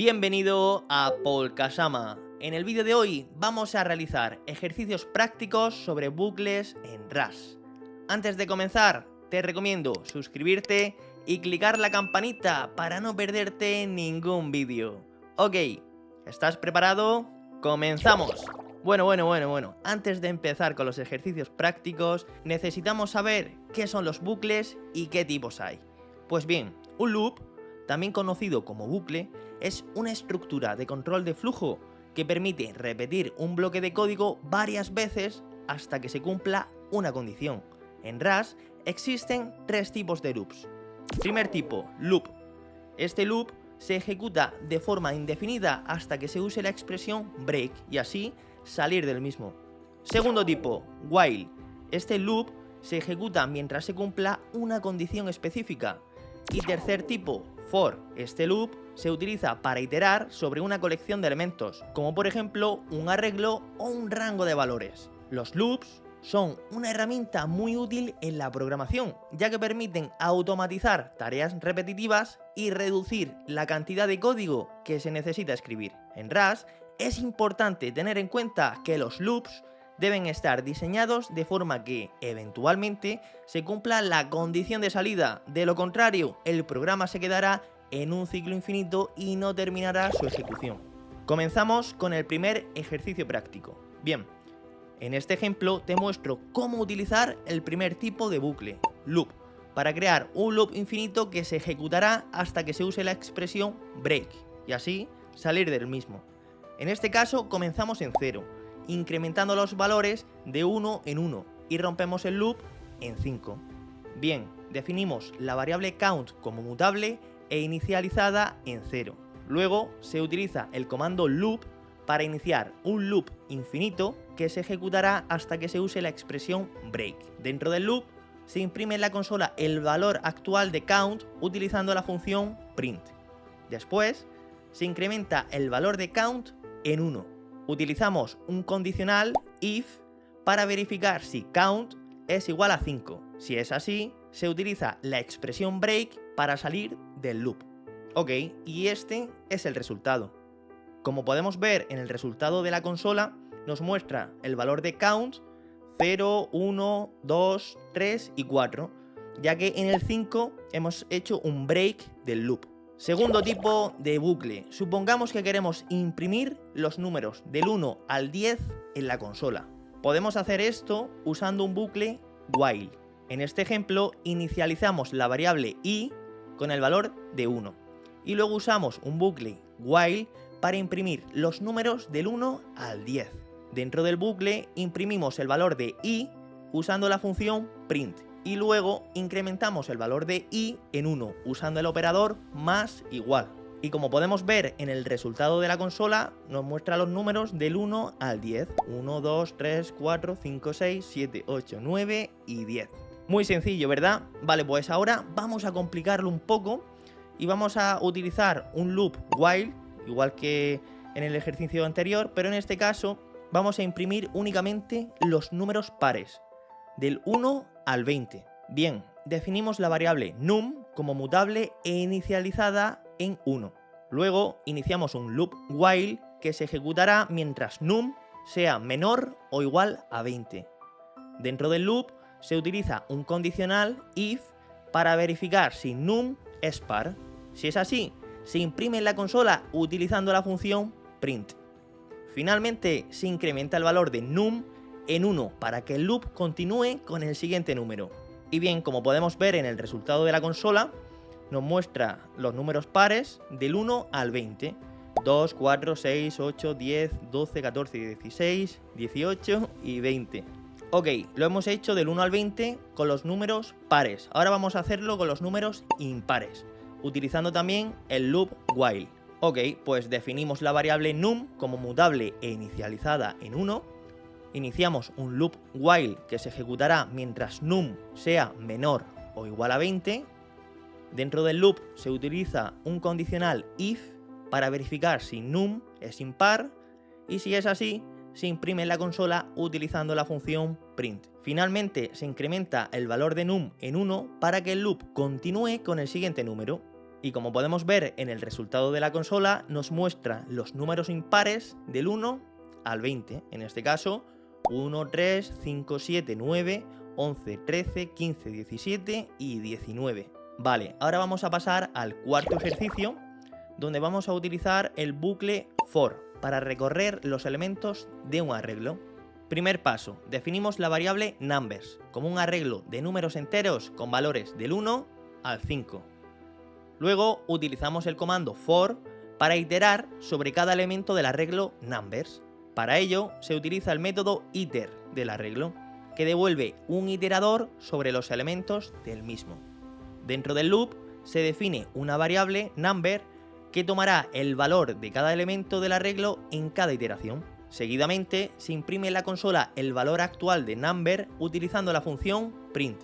Bienvenido a Polkasama. En el vídeo de hoy vamos a realizar ejercicios prácticos sobre bucles en Rust. Antes de comenzar, te recomiendo suscribirte y clicar la campanita para no perderte ningún vídeo. Ok, ¿estás preparado? ¡Comenzamos! Bueno. Antes de empezar con los ejercicios prácticos, necesitamos saber qué son los bucles y qué tipos hay. Pues bien, un loop, también conocido como bucle, es una estructura de control de flujo que permite repetir un bloque de código varias veces hasta que se cumpla una condición. En Rust existen tres tipos de loops. Primer tipo, loop. Este loop se ejecuta de forma indefinida hasta que se use la expresión break y así salir del mismo. Segundo tipo, while. Este loop se ejecuta mientras se cumpla una condición específica. Y tercer tipo, for. Este loop se utiliza para iterar sobre una colección de elementos, como por ejemplo un arreglo o un rango de valores. Los loops son una herramienta muy útil en la programación, ya que permiten automatizar tareas repetitivas y reducir la cantidad de código que se necesita escribir. En Rust es importante tener en cuenta que los loops deben estar diseñados de forma que, eventualmente, se cumpla la condición de salida. De lo contrario, el programa se quedará en un ciclo infinito y no terminará su ejecución. Comenzamos con el primer ejercicio práctico. Bien, en este ejemplo te muestro cómo utilizar el primer tipo de bucle, loop, para crear un loop infinito que se ejecutará hasta que se use la expresión break, y así salir del mismo. En este caso comenzamos en 0, incrementando los valores de 1 en 1 y rompemos el loop en 5. Bien, definimos la variable count como mutable e inicializada en 0. Luego se utiliza el comando loop para iniciar un loop infinito que se ejecutará hasta que se use la expresión break. Dentro del loop se imprime en la consola el valor actual de count utilizando la función print. Después se incrementa el valor de count en 1. Utilizamos un condicional if para verificar si count es igual a 5. Si es así, se utiliza la expresión break para salir del loop. Ok, y este es el resultado. Como podemos ver en el resultado de la consola, nos muestra el valor de count 0, 1, 2, 3 y 4, ya que en el 5 hemos hecho un break del loop. Segundo tipo de bucle. Supongamos que queremos imprimir los números del 1 al 10 en la consola. Podemos hacer esto usando un bucle while. En este ejemplo, inicializamos la variable i con el valor de 1. Y luego usamos un bucle while para imprimir los números del 1 al 10. Dentro del bucle imprimimos el valor de i usando la función print. Y luego incrementamos el valor de i en 1 usando el operador más igual. Y como podemos ver en el resultado de la consola, nos muestra los números del 1 al 10. 1, 2, 3, 4, 5, 6, 7, 8, 9 y 10. Muy sencillo, ¿verdad? Vale, pues ahora vamos a complicarlo un poco y vamos a utilizar un loop while, igual que en el ejercicio anterior, pero en este caso vamos a imprimir únicamente los números pares, del 1 al 20. Bien, definimos la variable num como mutable e inicializada en 1. Luego iniciamos un loop while que se ejecutará mientras num sea menor o igual a 20. Dentro del loop se utiliza un condicional if para verificar si num es par. Si es así, se imprime en la consola utilizando la función print. Finalmente se incrementa el valor de num en 1 para que el loop continúe con el siguiente número. Y bien, como podemos ver en el resultado de la consola, nos muestra los números pares del 1 al 20. 2, 4, 6, 8, 10, 12, 14, 16, 18 y 20. Ok, lo hemos hecho del 1 al 20 con los números pares. Ahora vamos a hacerlo con los números impares, utilizando también el loop while. Ok, pues definimos la variable num como mutable e inicializada en 1. Iniciamos un loop while que se ejecutará mientras num sea menor o igual a 20. Dentro del loop se utiliza un condicional if para verificar si num es impar y si es así, se imprime en la consola utilizando la función print. Finalmente se incrementa el valor de num en 1 para que el loop continúe con el siguiente número. Y como podemos ver en el resultado de la consola, nos muestra los números impares del 1 al 20. En este caso, 1, 3, 5, 7, 9, 11, 13, 15, 17 y 19. Vale, ahora vamos a pasar al cuarto ejercicio, donde vamos a utilizar el bucle for para recorrer los elementos de un arreglo. Primer paso, definimos la variable numbers como un arreglo de números enteros con valores del 1 al 5. Luego utilizamos el comando for para iterar sobre cada elemento del arreglo numbers. Para ello se utiliza el método iter del arreglo, que devuelve un iterador sobre los elementos del mismo. Dentro del loop se define una variable number que tomará el valor de cada elemento del arreglo en cada iteración. Seguidamente se imprime en la consola el valor actual de number utilizando la función print.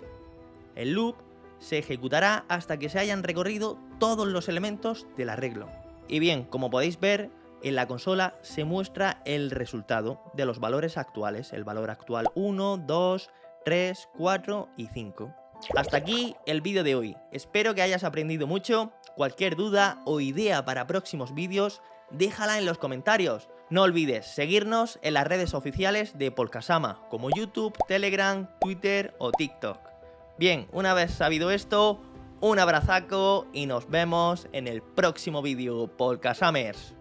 El loop se ejecutará hasta que se hayan recorrido todos los elementos del arreglo. Y bien, como podéis ver, en la consola se muestra el resultado de los valores actuales, el valor actual 1, 2, 3, 4 y 5. Hasta aquí el vídeo de hoy. Espero que hayas aprendido mucho. Cualquier duda o idea para próximos vídeos, déjala en los comentarios. No olvides seguirnos en las redes oficiales de Polkasama, como YouTube, Telegram, Twitter o TikTok. Bien, una vez sabido esto, un abrazaco y nos vemos en el próximo vídeo, Polkasamers.